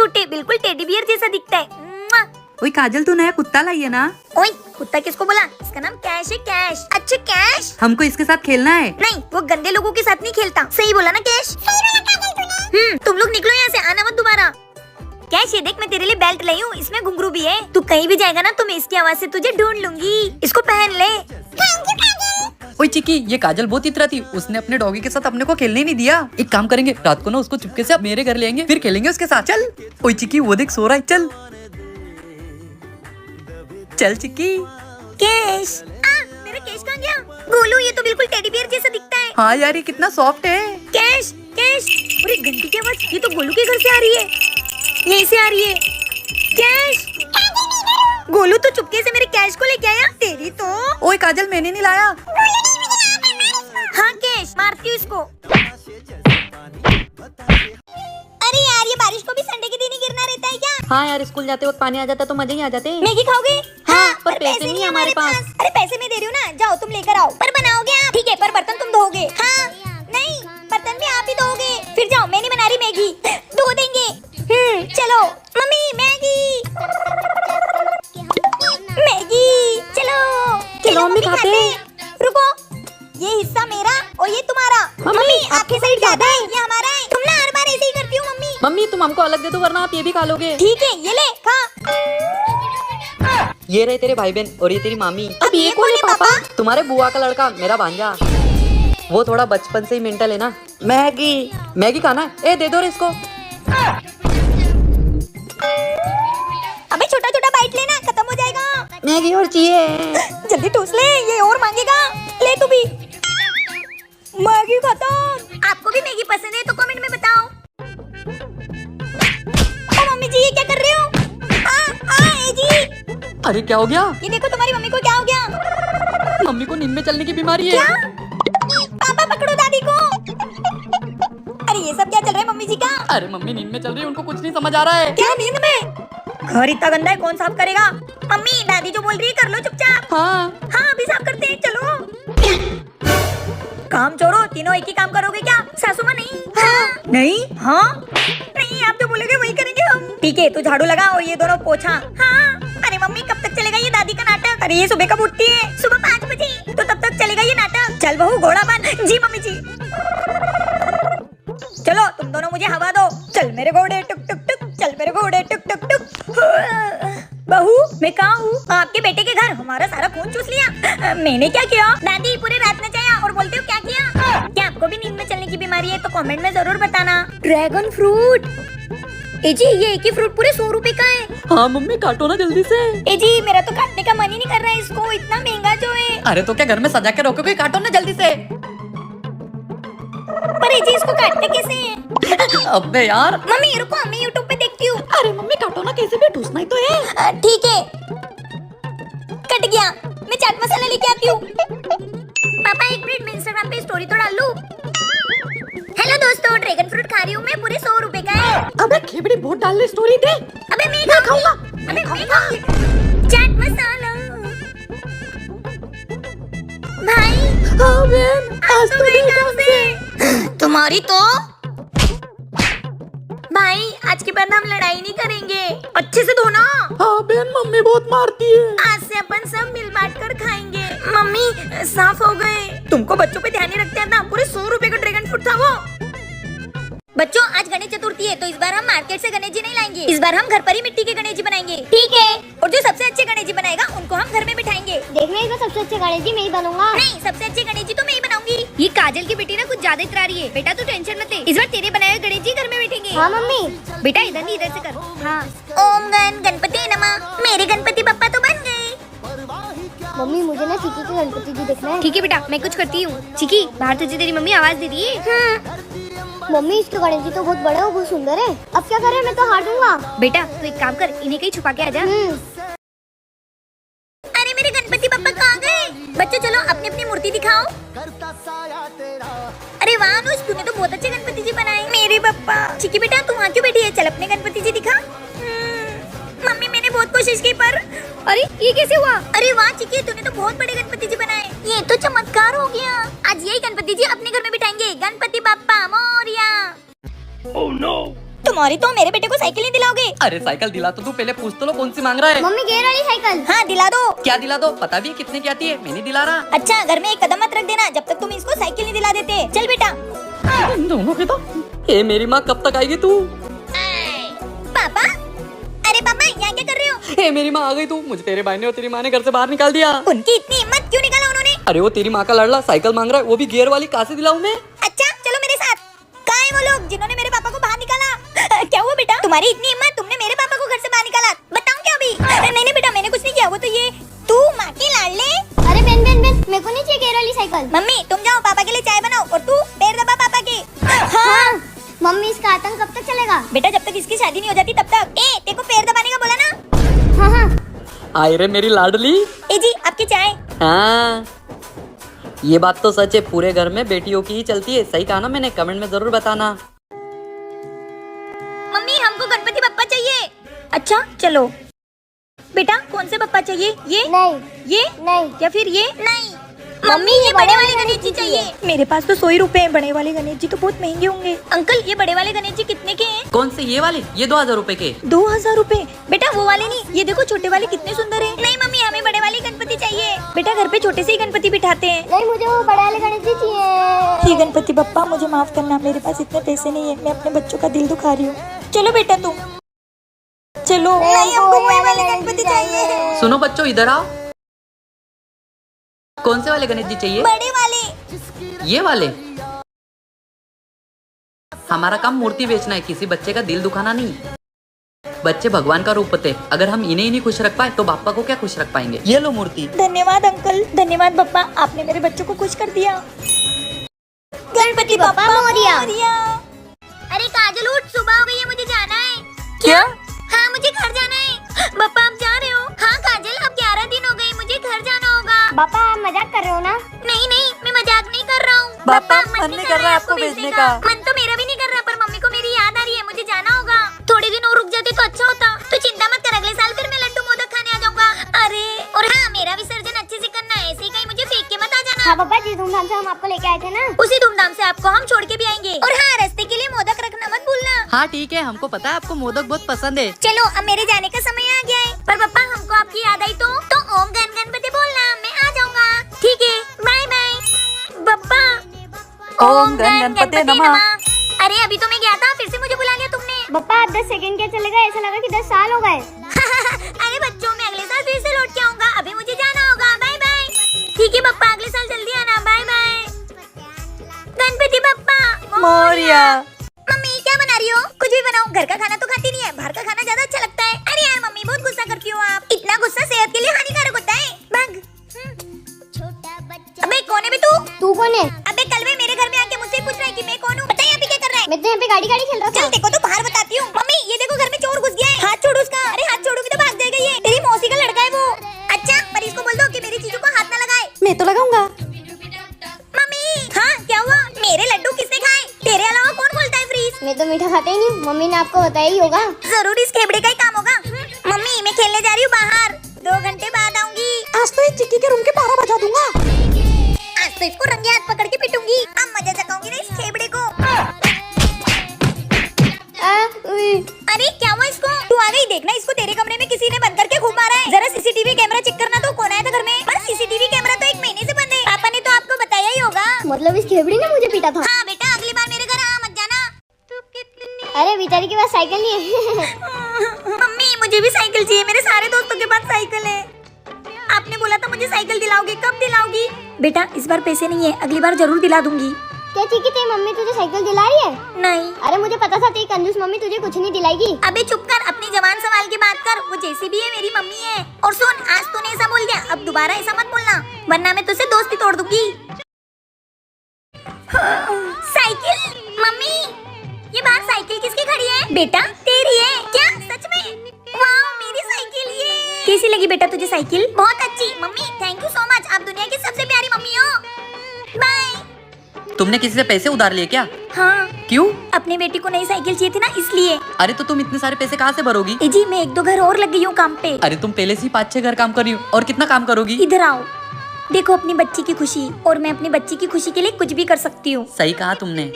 छोटे, बिल्कुल teddy bear जैसा दिखता है। ओए काजल, तू नया कुत्ता लाई है ना? ओए कुत्ता किसको बोला? इसका नाम कैश है, कैश। अच्छा कैश, हमको इसके साथ खेलना है। नहीं वो गंदे लोगों के साथ नहीं खेलता। सही बोला ना कैश? तुम लोग निकलो यहाँ से, आना मत दोबारा। कैश ये देख, मैं तेरे लिए बेल्ट लाई हूँ, इसमें घुंघरू भी है। तू कहीं भी जाएगा ना तो मैं इसकी आवाज से तुझे ढूंढ लूंगी। इसको पहन ले। ओए चिकी, ये काजल बहुत इतरा थी, उसने अपने डॉगी के साथ अपने को खेलने ही नहीं दिया। एक काम करेंगे, रात को ना उसको चुपके से मेरे घर ले आएंगे, फिर खेलेंगे उसके साथ। चल। ओए चिकी, वो देख सो रहा है, चल चल चिकी। कैश, मेरा कैश कहाँ गया? गोलू, ये तो बिल्कुल टेडी बियर जैसा दिखता है। हाँ यार, ये कितना सॉफ्ट है। कैश, कैश, अरे घंटी की आवाज, ये तो गोलू के घर से आ रही है, यहीं से आ रही है। कैश, गोलू तो चुपके से मेरे कैश को लेके आया। तेरी तो। ओए काजल, मैंने नहीं लाया। हाँ कैश, मारती हूँ इसको। अरे यार, ये बारिश को भी संडे के दिन ही गिरना रहता है क्या? हाँ यार, स्कूल जाते वक्त पानी आ जाता तो मजे ही आ जाते। मैगी खाओगे? हाँ, पर पैसे नहीं है हमारे पास। अरे पैसे मैं दे रही हूँ ना, जाओ तुम लेकर आओ। पर बनाओगे आप? ठीक है, पर बर्तन तुम धोगे। हाँ, नहीं बर्तन भी आप ही धोगे। फिर जाओ, मैं नहीं बना रही मैगी, धो देंगे। चलो मम्मी, मैगी मैगी, चलो चलो मम्मी खाते हैं। रुको, ये हिस्सा मेरा और ये तुम्हारा। मम्मी आपके साइड ज्यादा है, ये हमारा है। तुम ना हर बार ऐसे ही करती हो मम्मी। मम्मी तुम हमको अलग दे दो, वरना आप ये भी खा लोगे। ठीक है, ये ले खा। ये रहे तेरे भाई बहन और ये तेरी मामी। अब ये कौन है पापा? तुम्हारे बुआ का लड़का, मेरा भांजा। वो थोड़ा बचपन से ही मेंटल है ना। मैगी मैगी खाना है? ए दे दो रे इसको। अबे छोटा छोटा बाइट लेना, खत्म हो जाएगा। मैगी और चाहिए। जल्दी ठूस ले, ये और मांगेगा। ले तू भी। मैगी खत्म। आपको भी मैगी पसंद है तो कमेंट में बताओ। ओ मम्मी जी, ये क्या कर रहे हो? ए जी। अरे क्या हो गया? ये देखो, तुम्हारी मम्मी को क्या हो गया? मम्मी को नींद में चलने की बीमारी है। क्या? पापा पकड़ो दादी को। अरे ये सब क्या चल रहा है मम्मी जी का? अरे मम्मी नींद में चल रही है, उनको कुछ नहीं समझ आ रहा है। क्या नींद में? घर इतना गंदा है, कौन साफ करेगा? मम्मी दादी जो बोल रही है कर लो चुपचाप। हाँ हाँ अभी साफ करते हैं, चलो। काम छोड़ो, तीनों एक ही काम करोगे क्या? सासू माँ नहीं? हाँ। नहीं? हाँ नहीं, आप जो बोलोगे वही करेंगे हम। ठीक है, तू झाड़ू लगा और ये दोनों पोछा। हाँ। अरे मम्मी कब तक चलेगा ये दादी का नाटक? अरे ये सुबह कब उठती है? सुबह 5 बजे। तो तब तक चलेगा ये नाटक। चल बहू, घोड़ा बन। जी मम्मी जी। चलो तुम दोनों मुझे हवा दो। चल मेरे घोड़े टुक टुक टुक, चल मेरे घोड़े टुक टुक टुक। बहू मैं कहाँ हूँ? आपके बेटे के घर। हमारा सारा खून चूस लिया। मैंने क्या किया? दादी पूरी रात नचाया और बोलते हो क्या किया? क्या आपको भी नींद में चलने की बीमारी है? तो कमेंट में जरूर बताना। Dragon fruit. ए जी, ये एक ही फ्रूट पूरे 100 रुपए का है। हाँ मम्मी, काटो ना जल्दी से। ए जी, मेरा तो काटने का मन ही नहीं कर रहा है इसको, इतना महंगा जो है। अरे तो क्या घर में सजा के रखोगे? काटो ना जल्दी से। पर ए जी, इसको काटते कैसे है? अबे यार। मम्मी रुको, मैं यूट्यूब पे देखती हूँ। अरे मम्मी काटो ना, कैसे भी ठूसना ही तो है। ठीक है, कट गया। मैं चाट मसाला लेके आती हूँ। पापा एक मिनट, मैं इंस्टाग्राम पे स्टोरी तो डाल लूं। हेलो दोस्तों, ड्रैगन फ्रूट खा रही हूँ मैं, पूरे 100 रुपए का है। अबे खेबड़ी बहुत डाल ले, स्टोरी दे। अबे मैं खाऊंगा। अबे मैं खाऊंगी चाट मसाला। भाई हाँ बहन, आज तो देखा से तुम्हारी तो। भाई आज के बाद हम लड़ाई नहीं करेंगे, अच्छे से धोना। हाँ बहन, मम्मी बहुत मारती है। आज से अपन सब मिल बांट कर खाएंगे। मम्मी साफ हो गए। तुमको बच्चों पे ध्यान नहीं रखते हैं ना? पूरे 100 रुपए का ड्रैगन फ्रूट था वो। बच्चों आज गणेश चतुर्थी है, तो इस बार हम मार्केट से गणेश जी नहीं लाएंगे। इस बार हम घर पर ही मिट्टी के गणेश जी बनाएंगे। ठीक है। और जो सबसे अच्छे गणेश जी बनाएगा उनको हम घर में बिठाएंगे। देखना, इस बार सबसे अच्छे गणेश जी मैं ही बनूंगा। नहीं, सबसे अच्छे गणेश जी तो मैं ही बनाऊंगी। ये काजल की बेटी ना कुछ ज्यादा इतरा रही है। बेटा तू टेंशन मत ले, इस बार तेरे बनाए हुए गणेश जी घर में बैठेंगे। हाँ मम्मी। बेटा इधर नहीं, इधर से कर। हाँ ओम गण गणपति नमः। मेरे गणपति बप्पा तो बन गए। मम्मी, मुझे ना चिकी के गणपति जी देखना है। ठीक है बेटा, मैं कुछ करती हूँ। चिकी बाहर तुझे तेरी मम्मी आवाज दे रही है। मम्मी इसके गणेश जी तो बहुत बड़े और बहुत सुंदर है। अब क्या करें, मैं तो हार दूंगा। बेटा तू एक काम कर, इन्हें कहीं छुपा के आ जा। अरे मेरे गणपति बप्पा कहाँ गए? बच्चों चलो अपनी अपनी मूर्ति दिखाओ। अरे वाह अनुज, तूने तो बहुत अच्छे गणपति जी बनाए। मेरे बप्पा। चिकी बेटा तू वहाँ क्यों बैठी है? चल अपने गणपति जी दिखा। मम्मी मैंने बहुत कोशिश की पर। अरे ये कैसे हुआ? अरे वाह चिकी, तूने तो बहुत बड़े गणपति जी बनाए। ये तो चमत्कार हो गया। आज यही गणपति जी अपने घर में बिठाएंगे। गणपति बप्पा मोरिया। Oh no! तुम्हारी तो मेरे बेटे को साइकिल नहीं दिलाओगे? अरे साइकिल दिला तो तू पहले पूछ तो लो कौन सी मांग रहा है। मम्मी गियर वाली साइकिल। हाँ दिला दो। क्या दिला दो? पता भी है कितने की आती है? मैं नहीं दिला रहा। अच्छा घर में एक कदम मत रख देना जब तक तुम इसको साइकिल नहीं दिला देते। चल बेटा। इन दोनों के तो ए मेरी माँ कब तक आएगी तू? पापा, अरे पापा यहाँ क्या कर रहे हो? ए मेरी माँ आ गई तू। मुझे तेरे भाई ने और तेरी माँ ने घर से बाहर निकाल दिया। उनकी इतनी हिम्मत क्यों निकाला उन्होंने? अरे वो तेरी माँ का लड़ला साइकिल मांग रहा है, वो भी गियर वाली। कहाँ से दिलाऊं मैं? अच्छा चलो मेरे साथ। कहाँ है वो लोग जिन्होंने मेरे पापा को बाहर निकाला? क्या हुआ बेटा? तुम्हारी इतनी हिम्मत, तुमने मेरे पापा को घर से बाहर निकाला? बताऊं क्या अभी? नहीं नहीं बेटा मैंने कुछ नहीं किया। वो तो ये तू माँ के लाडले। अरे बेन बेन बेन, मेरे को नहीं चाहिए गियर वाली साइकिल। मम्मी तुम जाओ पापा के लिए चाय बनाओ और तू पैर दबा पापा के। हाँ मम्मी इसका आतंक कब तक चलेगा? बेटा जब तक इसकी शादी नहीं हो जाती तब तक। ए तेरे को पैर दबाने का बोला ना? हाँ हाँ। आए रे मेरी लाडली। ए जी आपकी चाय। हाँ ये बात तो सच है, पूरे घर में बेटियों की ही चलती है। सही कहा ना मैंने? कमेंट में जरूर बताना। मम्मी हमको गणपति बप्पा चाहिए। अच्छा चलो बेटा कौन से बप्पा चाहिए? ये नहीं ये नहीं। या फिर ये? नहीं मम्मी ये बड़े वाले गणेश जी चाहिए। मेरे पास तो 100 रुपए हैं। बड़े वाले गणेश जी तो बहुत महंगे होंगे। अंकल ये बड़े वाले गणेश जी कितने के हैं? कौन से? ये वाले? ये 2000 रुपए के। 2000 रुपए? बेटा वो वाले नहीं, ये देखो छोटे वाले कितने सुंदर हैं। नहीं मम्मी हमें बड़े वाले गणपति चाहिए। बेटा घर पे छोटे से ही गणपति बिठाते हैं। नहीं मुझे वो बड़े वाले गणेश जी चाहिए। हे गणपति बप्पा मुझे माफ करना, मेरे पास इतने पैसे नहीं है। मैं अपने बच्चों का दिल दुखा रही हूँ। चलो बेटा तुम चलो। नहीं हमको वही वाले गणपति चाहिए। सुनो बच्चों इधर आओ। कौन से वाले गणेश जी चाहिए? बड़े वाले। ये वाले? हमारा काम मूर्ति बेचना है, किसी बच्चे का दिल दुखाना नहीं। बच्चे भगवान का रूप होते हैं, अगर हम इन्हें ही नहीं खुश रख पाए तो बापा को क्या खुश रख पाएंगे। ये लो मूर्ति। धन्यवाद अंकल, धन्यवाद बप्पा, आपने मेरे बच्चों को खुश कर दिया। गणपति बप्पा मोरिया। अरे काजल उठ, सुबह हो गई है, मुझे जाना है। क्या? हाँ मुझे घर जाना है। बप्पा आप जा रहे हो? हाँ काजल अब 11 दिन हो गए, मुझे घर जाना होगा। पापा आप मजाक कर रहे हो ना? नहीं नहीं मैं मजाक नहीं कर रहा हूँ। पापा, मन नहीं कर रहा है आपको भेजने का। मन तो मेरा भी नहीं कर रहा, पर मम्मी को मेरी याद आ रही है, मुझे जाना होगा। थोड़े दिन और रुक जाते तो अच्छा होता। तो चिंता मत कर, अगले साल फिर मैं लड्डू मोदक खाने आ जाऊंगा। अरे और हाँ मेरा विसर्जन अच्छे से करना है, ऐसे ही कहीं मुझे फेंक के मत आ जाना। हाँ पापा जिस धूमधाम से हम आपको लेके आए थे ना, उसी धूमधाम से आपको हम छोड़ के भी आएंगे। और हाँ रास्ते के लिए मोदक रखना मत भूलना। हाँ ठीक है, हमको पता है आपको मोदक बहुत पसंद है। चलो अब मेरे जाने का समय आ गया है, पर पापा हमको आपकी याद आई तो ओम गण गणपति बोलना, मैं आ जाऊंगा। ठीक है बाय बाय पापा। ओम गण गणपति नमः। अरे अभी तो मैं गया था, फिर से मुझे बुला लिया तुमने। पापा आप 10 सेकंड के चले गए, ऐसा लगा कि 10 साल हो गए। अरे बच्चों मैं अगले साल फिर से लौट के आऊंगा, अभी मुझे जाना होगा। Bye bye. ठीक है पप्पा अगले साल जल्दी आना। Bye bye. Ganpati Bappa Morya. Mummy क्या बना रही हो? कुछ भी बनाओ, घर का खाना तो खाती नहीं है, बाहर का खाना ज्यादा अच्छा लगता है। अरे यार मम्मी बहुत गुस्सा करती हो आप, इतना गुस्सा सेहत के लिए हानिकारक होता है। भाग। अबे कौन है बे तू? तू कौन है? अबे कल वे मेरे घर में आके मुझसे पूछ रहा है कि मैं कौन हूँ। बता यहाँ पे क्या कर रहा है? मैं तो यहाँ पे गाड़ी खेल रहा चल था। देखो तो बाहर बताती हूँ। मम्मी ये देखो घर में चोर घुस गया है, हाथ छोड़ो उसका। अरे हाथ छोड़ोगी तो भाग जाएगा ये, तेरी मौसी का लड़का है वो। अच्छा पर इसको बोल दो कि मेरी चीजों को हाथ ना लगाए। मैं तो लगाऊंगा। मम्मी हाँ क्या हुआ? मेरे लड्डू किसने खाए? तेरे अलावा कौन खोलता है फ्रीज? मैं तो मीठा खाता ही नहीं, मम्मी ने आपको बताया ही होगा। जरूर इस खेबड़े का ही काम होगा। मम्मी मैं खेलने जा रही हूँ बाहर, 2 घंटे बाद आऊंगी। आज तो ये चिक्की के रूम के 12 बजा दूंगा। आज तो इसको रंगे हाथ पकड़ के पिटूंगी। अब मजा चकाऊंगी ना इस खेबड़े को। अरे क्या हुआ इसको? तू आ गई? देखना इसको तेरे कमरे में किसी ने बंद करके खूब मारा है। जरा सीसीटीवी कैमरा चेक करना तो कौन आया था घर में। पर सीसीटीवी कैमरा तो 1 महीने से बंद है, पापा ने तो आपको बताया ही होगा। मतलब इस खेबड़ी ने मुझे पीटा था। हाँ बेटा अगली बार मेरे घर आ मत जाना। अरे बेचारी के पास साइकिल नहीं है। मम्मी मुझे भी साइकिल चाहिए, मेरे सारे दोस्तों के पास साइकिल है। आपने बोला था मुझे साइकिल दिलाओगे, कब दिलाओगी? बेटा इस बार पैसे नहीं है, अगली बार जरूर दिला दूंगी। क्या चीकी तेरी मम्मी तुझे साइकिल दिला रही है? नहीं। अरे मुझे पता था तेरी कंजूस मम्मी तुझे कुछ नहीं दिलाएगी। अबे चुप कर, अपनी जबान संभाल के बात कर। वो जैसी भी है मेरी मम्मी है। और सुन आज तूने ऐसा बोल दिया, अब दोबारा ऐसा मत बोलना, वरना मैं तुझसे दोस्ती तोड़ दूंगी। साइकिल? मम्मी ये बाहर साइकिल किसकी खड़ी है? बेटा तेरी है क्या? सच में? वाह मेरी साइकिल ये। कैसी लगी बेटा तुझे साइकिल? बहुत अच्छी mummy, thank you so much, आप दुनिया की सबसे प्यारी मम्मी हो। बाय। तुमने किसी से पैसे उधार लिए क्या? हाँ क्यों? अपनी बेटी को नई साइकिल चाहिए थी ना इसलिए। अरे तो तुम इतने सारे पैसे कहाँ से भरोगी? ए जी मैं 1-2 घर और लग गई हूँ काम पे। अरे तुम पहले से ही 5-6 घर काम कर रही हो, और कितना काम करोगी? इधर आओ, देखो अपनी बच्ची की खुशी, और मैं अपनी बच्ची की खुशी के लिए कुछ भी कर सकती हूँ। सही कहा तुमने।